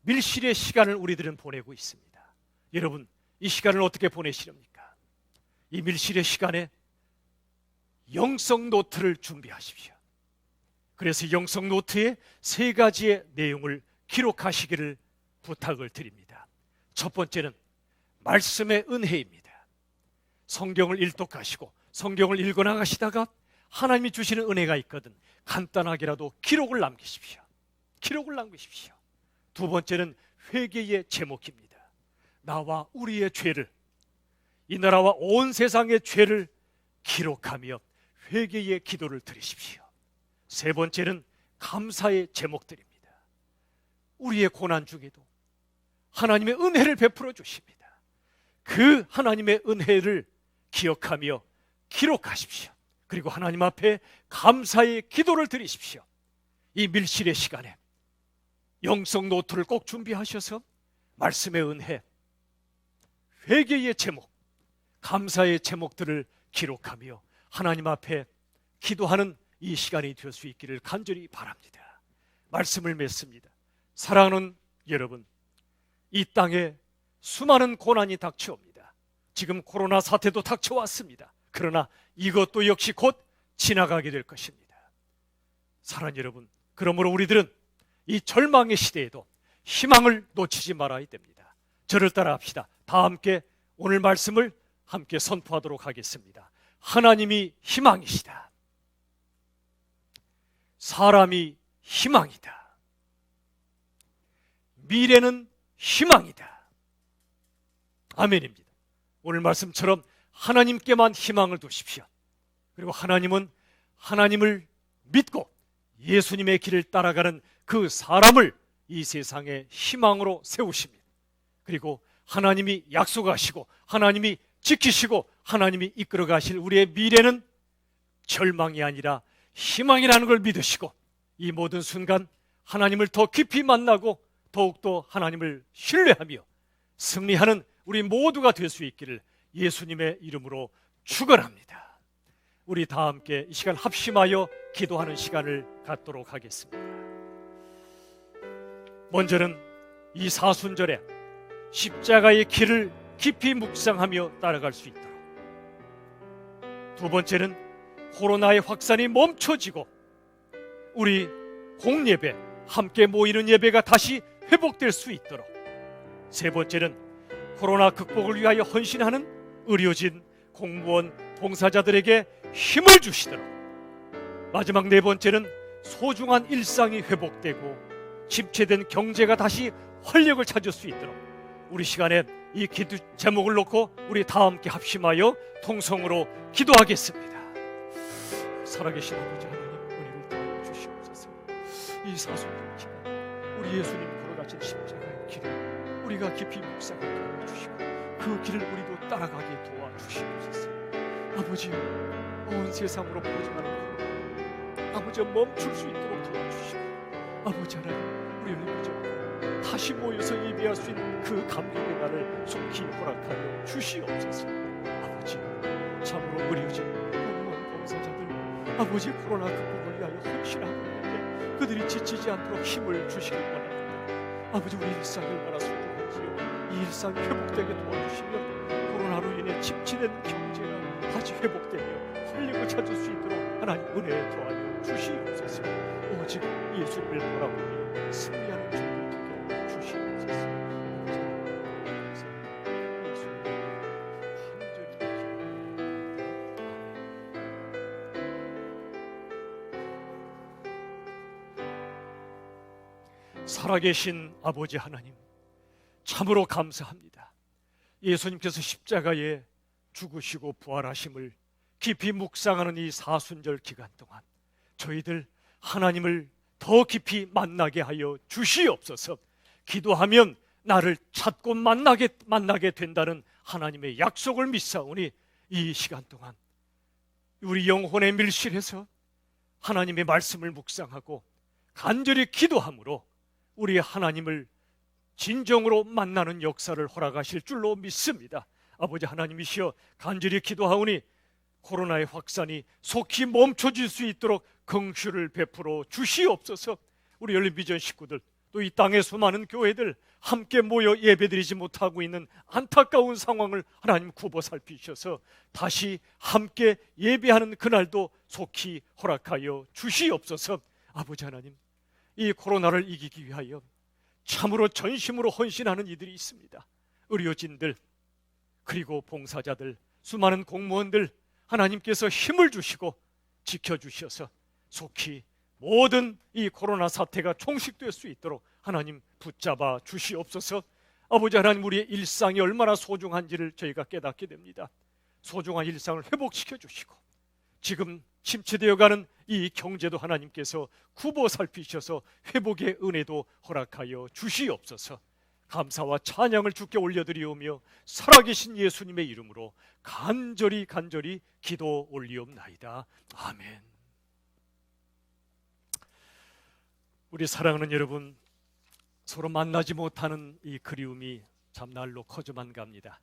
밀실의 시간을 우리들은 보내고 있습니다. 여러분, 이 시간을 어떻게 보내시렵니까? 이 밀실의 시간에 영성 노트를 준비하십시오. 그래서 영성 노트에 3가지의 내용을 기록하시기를 부탁을 드립니다. 첫 번째는 말씀의 은혜입니다. 성경을 일독하시고 성경을 읽어나가시다가 하나님이 주시는 은혜가 있거든 간단하게라도 기록을 남기십시오. 기록을 남기십시오. 두 번째는 회개의 제목입니다. 나와 우리의 죄를, 이 나라와 온 세상의 죄를 기록하며 회개의 기도를 드리십시오. 세 번째는 감사의 제목들입니다. 우리의 고난 중에도 하나님의 은혜를 베풀어 주십니다. 그 하나님의 은혜를 기억하며 기록하십시오. 그리고 하나님 앞에 감사의 기도를 드리십시오. 이 밀실의 시간에 영성 노트를 꼭 준비하셔서 말씀의 은혜, 회개의 제목, 감사의 제목들을 기록하며 하나님 앞에 기도하는 이 시간이 될 수 있기를 간절히 바랍니다. 말씀을 맺습니다. 사랑하는 여러분, 이 땅에 수많은 고난이 닥쳐옵니다. 지금 코로나 사태도 닥쳐왔습니다. 그러나 이것도 역시 곧 지나가게 될 것입니다. 사랑하는 여러분, 그러므로 우리들은 이 절망의 시대에도 희망을 놓치지 말아야 됩니다. 저를 따라합시다. 다 함께 오늘 말씀을 함께 선포하도록 하겠습니다. 하나님이 희망이시다. 사람이 희망이다. 미래는 희망이다. 아멘입니다. 오늘 말씀처럼 하나님께만 희망을 두십시오. 그리고 하나님은 하나님을 믿고 예수님의 길을 따라가는 그 사람을 이 세상의 희망으로 세우십니다. 그리고 하나님이 약속하시고 하나님이 지키시고 하나님이 이끌어 가실 우리의 미래는 절망이 아니라 희망이라는 걸 믿으시고 이 모든 순간 하나님을 더 깊이 만나고 더욱더 하나님을 신뢰하며 승리하는 우리 모두가 될 수 있기를 예수님의 이름으로 축원합니다. 우리 다 함께 이 시간 합심하여 기도하는 시간을 갖도록 하겠습니다. 먼저는 이 사순절에 십자가의 길을 깊이 묵상하며 따라갈 수 있도록, 두 번째는 코로나의 확산이 멈춰지고 우리 공예배, 함께 모이는 예배가 다시 회복될 수 있도록, 세 번째는 코로나 극복을 위하여 헌신하는 의료진, 공무원, 봉사자들에게 힘을 주시도록, 마지막 네 번째는 소중한 일상이 회복되고 침체된 경제가 다시 활력을 찾을 수 있도록, 우리 시간에 이 기도 제목을 놓고 우리 다 함께 합심하여 통성으로 기도하겠습니다. 살아계신 아버지 하나님, 은혜를 더하여 주시옵소서. 이 사소한 기간, 우리 예수님 걸어가신 십자가의 길을 우리가 깊이 묵상하게 하여 주시고 그 길을 우리도 따라가게 도와주시옵소서. 아버지, 온 세상으로 퍼져가는 코로나, 아버지 멈출 수 있도록 도와주시고, 아버지 하나님, 우리를 믿어 다시 모여서 예배할 수 있는 그 감격의 날을 속히 허락하여 주시옵소서. 아버지, 참으로 의료진, 공무원, 봉사자들, 아버지 코로나 극복을 위하여 헌신하고 있는데 그들이 지치지 않도록 힘을 주시길 원합니다. 아버지, 우리 일상이 얼마나 소중한지요, 이 일상이 회복되게 도와주시면 코로나로 인해 침체된 경제가 다시 회복되며 활력을 찾을 수 있도록 하나님 은혜 더하여 주시옵소서. 오직 예수님을 바라보며 승리하는 주님을 되게 하여 주시옵소서. 살아계신 아버지 하나님, 참으로 감사합니다. 예수님께서 십자가에 죽으시고 부활하심을 깊이 묵상하는 이 사순절 기간 동안 저희들 하나님을 더 깊이 만나게 하여 주시옵소서. 기도하면 나를 찾고 만나게 된다는 하나님의 약속을 믿사오니 이 시간 동안 우리 영혼의 밀실에서 하나님의 말씀을 묵상하고 간절히 기도함으로 우리 하나님을 진정으로 만나는 역사를 허락하실 줄로 믿습니다. 아버지 하나님이시여, 간절히 기도하오니 코로나의 확산이 속히 멈춰질 수 있도록 긍휼을 베풀어 주시옵소서. 우리 열린비전 식구들, 또 이 땅의 수많은 교회들 함께 모여 예배드리지 못하고 있는 안타까운 상황을 하나님 굽어 살피셔서 다시 함께 예배하는 그날도 속히 허락하여 주시옵소서. 아버지 하나님, 이 코로나를 이기기 위하여 참으로 전심으로 헌신하는 이들이 있습니다. 의료진들, 그리고 봉사자들, 수많은 공무원들, 하나님께서 힘을 주시고 지켜주셔서 속히 모든 이 코로나 사태가 종식될 수 있도록 하나님 붙잡아 주시옵소서. 아버지 하나님, 우리의 일상이 얼마나 소중한지를 저희가 깨닫게 됩니다. 소중한 일상을 회복시켜 주시고 지금 침체되어가는 이 경제도 하나님께서 굽어 살피셔서 회복의 은혜도 허락하여 주시옵소서. 감사와 찬양을 주께 올려드리오며 살아계신 예수님의 이름으로 간절히 기도 올리옵나이다. 아멘. 우리 사랑하는 여러분, 서로 만나지 못하는 이 그리움이 참 날로 커져만 갑니다.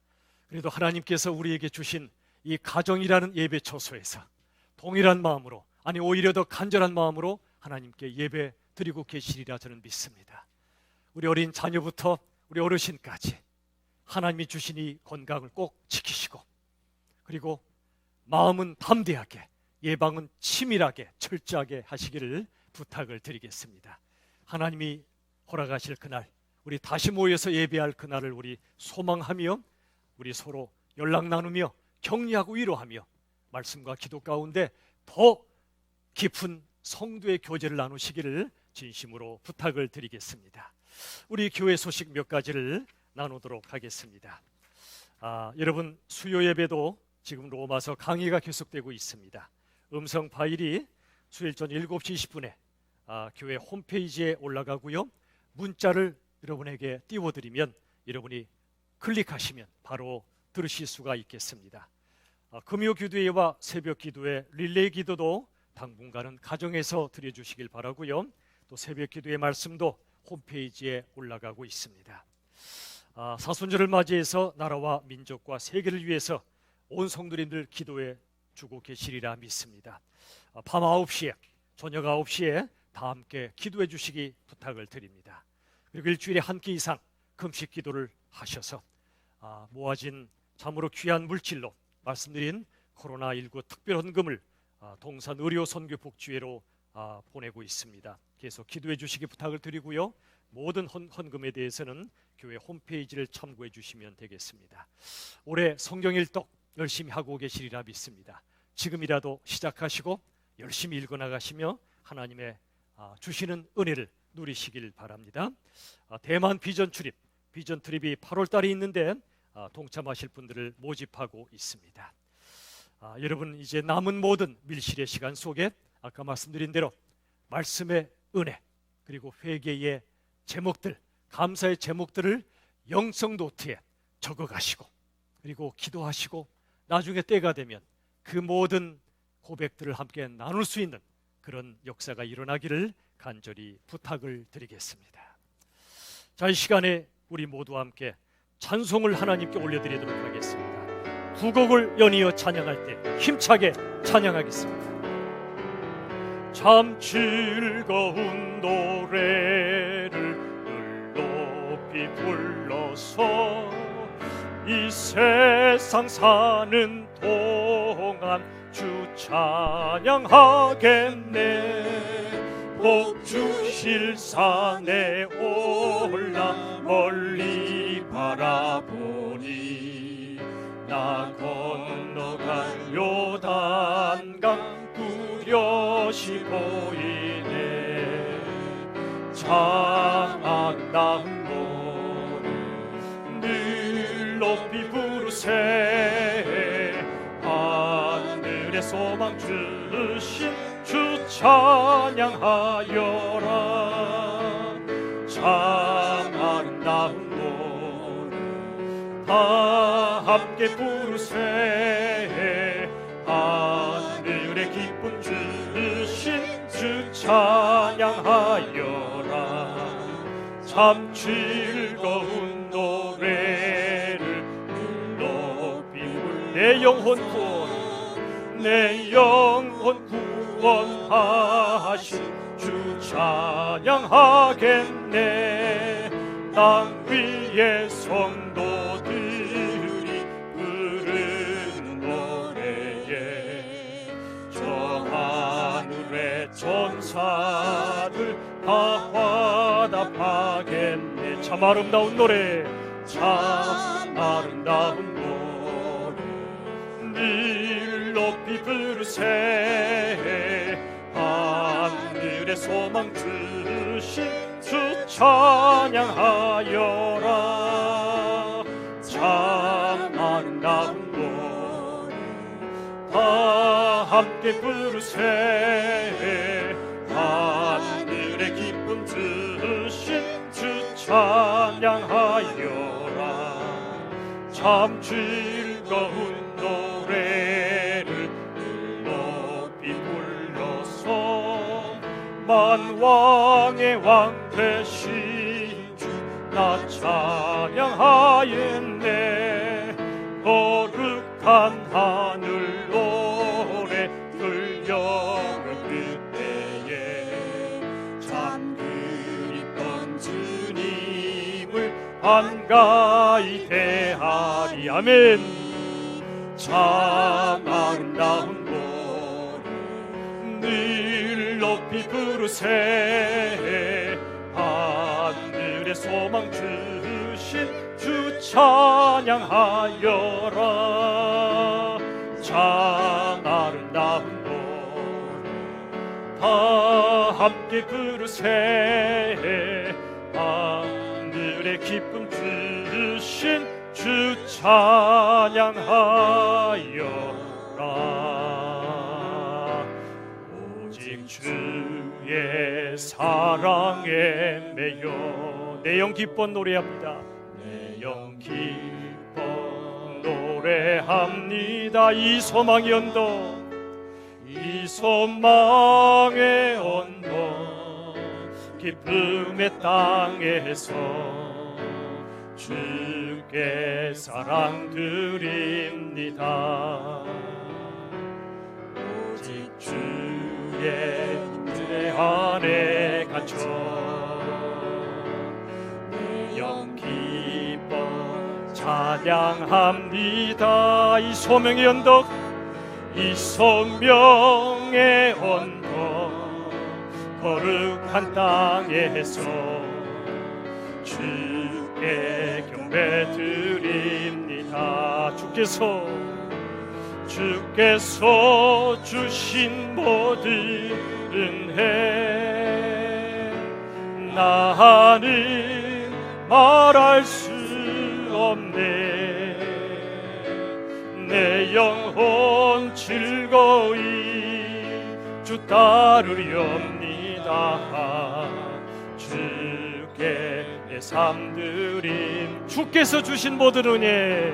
그래도 하나님께서 우리에게 주신 이 가정이라는 예배 처소에서 동일한 마음으로, 아니 오히려 더 간절한 마음으로 하나님께 예배 드리고 계시리라 저는 믿습니다. 우리 어린 자녀부터 우리 어르신까지 하나님이 주신 이 건강을 꼭 지키시고, 그리고 마음은 담대하게, 예방은 치밀하게 철저하게 하시기를 부탁을 드리겠습니다. 하나님이 허락하실 그날, 우리 다시 모여서 예배할 그날을 우리 소망하며 우리 서로 연락 나누며 격려하고 위로하며 말씀과 기도 가운데 더 깊은 성도의 교제를 나누시기를 진심으로 부탁을 드리겠습니다. 우리 교회 소식 몇 가지를 나누도록 하겠습니다. 여러분, 수요 예배도 지금 로마서 강의가 계속되고 있습니다. 음성 파일이 수요일 전 7시 20분에 교회 홈페이지에 올라가고요. 문자를 여러분에게 띄워드리면 여러분이 클릭하시면 바로 들으실 수가 있겠습니다. 금요 기도회와 새벽 기도회, 릴레이 기도도 당분간은 가정에서 드려주시길 바라고요. 또 새벽 기도회 말씀도 홈페이지에 올라가고 있습니다. 사순절을 맞이해서 나라와 민족과 세계를 위해서 온 성도님들 기도해 주고 계시리라 믿습니다. 밤 9시에, 저녁 9시에 다 함께 기도해 주시기 부탁을 드립니다. 그리고 일주일에 한 끼 이상 금식 기도를 하셔서 모아진 참으로 귀한 물질로 말씀드린 코로나19 특별헌금을 동산 의료선교복지회로 보내고 있습니다. 계속 기도해 주시기 부탁을 드리고요. 모든 헌금에 대해서는 교회 홈페이지를 참고해 주시면 되겠습니다. 올해 성경 일독 열심히 하고 계시리라 믿습니다. 지금이라도 시작하시고 열심히 읽어나가시며 하나님의 주시는 은혜를 누리시길 바랍니다. 대만 비전 트립이 8월 달에 있는데 동참하실 분들을 모집하고 있습니다. 여러분, 이제 남은 모든 밀실의 시간 속에 아까 말씀드린 대로 말씀의 은혜, 그리고 회개의 제목들, 감사의 제목들을 영성 노트에 적어가시고, 그리고 기도하시고, 나중에 때가 되면 그 모든 고백들을 함께 나눌 수 있는 그런 역사가 일어나기를 간절히 부탁을 드리겠습니다. 자, 이 시간에 우리 모두 함께 찬송을 하나님께 올려드리도록 하겠습니다. 두 곡을 연이어 찬양할 때 힘차게 찬양하겠습니다. 참 즐거운 노래를 늘 높이 불러서 이 세상 사는 동안 주 찬양하겠네. 복 주실 산에 올라 멀리 바라보니 나 건너간 요단강 뚜렷이 보이네. 참 아름다운 노래 늘 높이 부르세. 하늘의 소망 주신 주 찬양하여라. 참 아름다운 노래 다 함께 부르세. 하늘의 기쁨 주신 주 찬양하여라. 참 즐거운 노래를 높이 부르. 내 영혼 구원, 내 영혼 구원하신 주 찬양하겠네. 땅 위의 성도들이 부르는 노래에 저 하늘의 전사들 다 화답하겠네. 참 아름다운 노래, 참 아름다운 노래 늘 높이 부르세. 하늘의 소망 주신 주 찬양하여라. 참 아름다운 노래 다 함께 부르세. 하늘의 기쁨 주신 주 찬양하여라. 참 즐거운 노래를 높이 불러서 만왕의 왕 되신 주 나 찬양하였네. 거룩한 하늘 노래 들려올 그때에 참 그리던 주님을 한가히 대하리. 아멘. 참 아름다운 노래 늘 높이 부르세. 하늘의 소망 주신 주 찬양하여라. 참 아름다운 노래 다 함께 부르세. 하늘의 기쁨 주신 주 찬양하여라. 오직 주의 사랑에 매여 내 영 기뻐 노래합니다. 내 영 기뻐 노래합니다. 이 소망의 언덕, 이 소망의 언덕, 기쁨의 땅에서 주께 사랑 드립니다. 오직 주의 임재 안에 갇혀 내 영 기뻐 찬양합니다. 이 소명의 언덕, 이 소명의 언덕, 거룩한 땅에서 주께 경배 드립니다. 주께서 주신 모든 은혜 나는 말할 수 없네. 내 영혼 즐거이 주 따르렵니다. 주께 내 삶 드림. 주께서 주신 모든 은혜,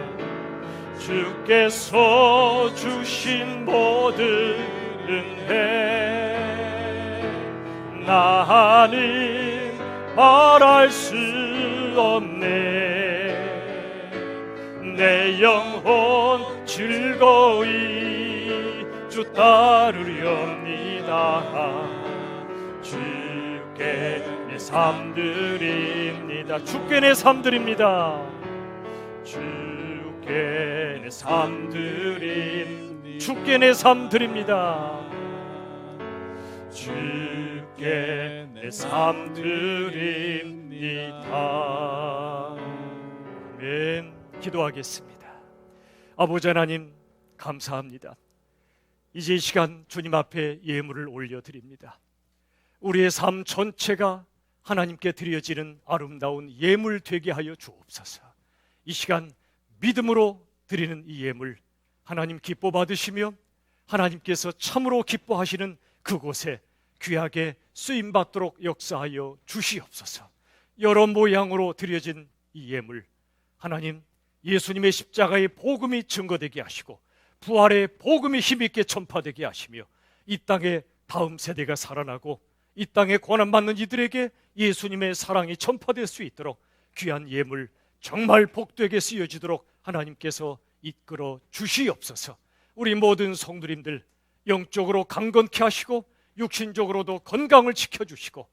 주께서 주신 모든 은혜 나는 말할 수 없네. 내 영혼 즐거이 주 따르렵니다. 주께 내 삶 드립니다. 주께 내 삶 드립니다. 주께 내 삶 드립니다. 주께 내 삶 드립니다. 주께 내 삶 드립니다. 아멘. 기도하겠습니다. 아버지 하나님, 감사합니다. 이제 이 시간 주님 앞에 예물을 올려드립니다. 우리의 삶 전체가 하나님께 드려지는 아름다운 예물 되게 하여 주옵소서. 이 시간 믿음으로 드리는 이 예물 하나님 기뻐 받으시며 하나님께서 참으로 기뻐하시는 그곳에 귀하게 쓰임받도록 역사하여 주시옵소서. 여러 모양으로 드려진 이 예물 하나님, 예수님의 십자가의 복음이 증거되게 하시고 부활의 복음이 힘있게 전파되게 하시며 이 땅에 다음 세대가 살아나고 이 땅에 고난받는 이들에게 예수님의 사랑이 전파될 수 있도록 귀한 예물 정말 복되게 쓰여지도록 하나님께서 이끌어 주시옵소서. 우리 모든 성도님들 영적으로 강건케 하시고 육신적으로도 건강을 지켜주시고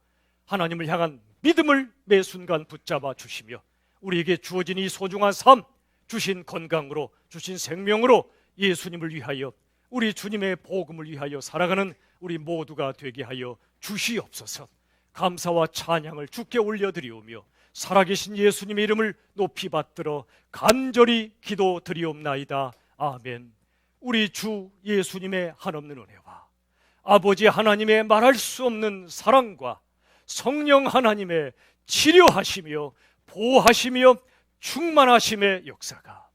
하나님을 향한 믿음을 매 순간 붙잡아 주시며 우리에게 주어진 이 소중한 삶, 주신 건강으로 주신 생명으로 예수님을 위하여 우리 주님의 복음을 위하여 살아가는 우리 모두가 되게 하여 주시옵소서. 감사와 찬양을 주께 올려드리오며 살아계신 예수님의 이름을 높이 받들어 간절히 기도드리옵나이다. 아멘. 우리 주 예수님의 한없는 은혜와 아버지 하나님의 말할 수 없는 사랑과 성령 하나님의 치료하시며 보호하시며 충만하심의 역사가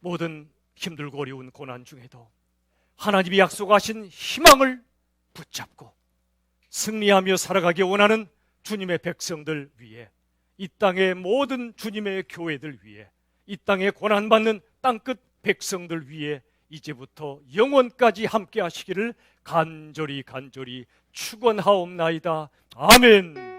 모든 힘들고 어려운 고난 중에도 하나님이 약속하신 희망을 붙잡고 승리하며 살아가기 원하는 주님의 백성들 위해, 이 땅의 모든 주님의 교회들 위해, 이 땅에 고난받는 땅끝 백성들 위해 이제부터 영원까지 함께 하시기를 간절히 축원하옵나이다. 아멘.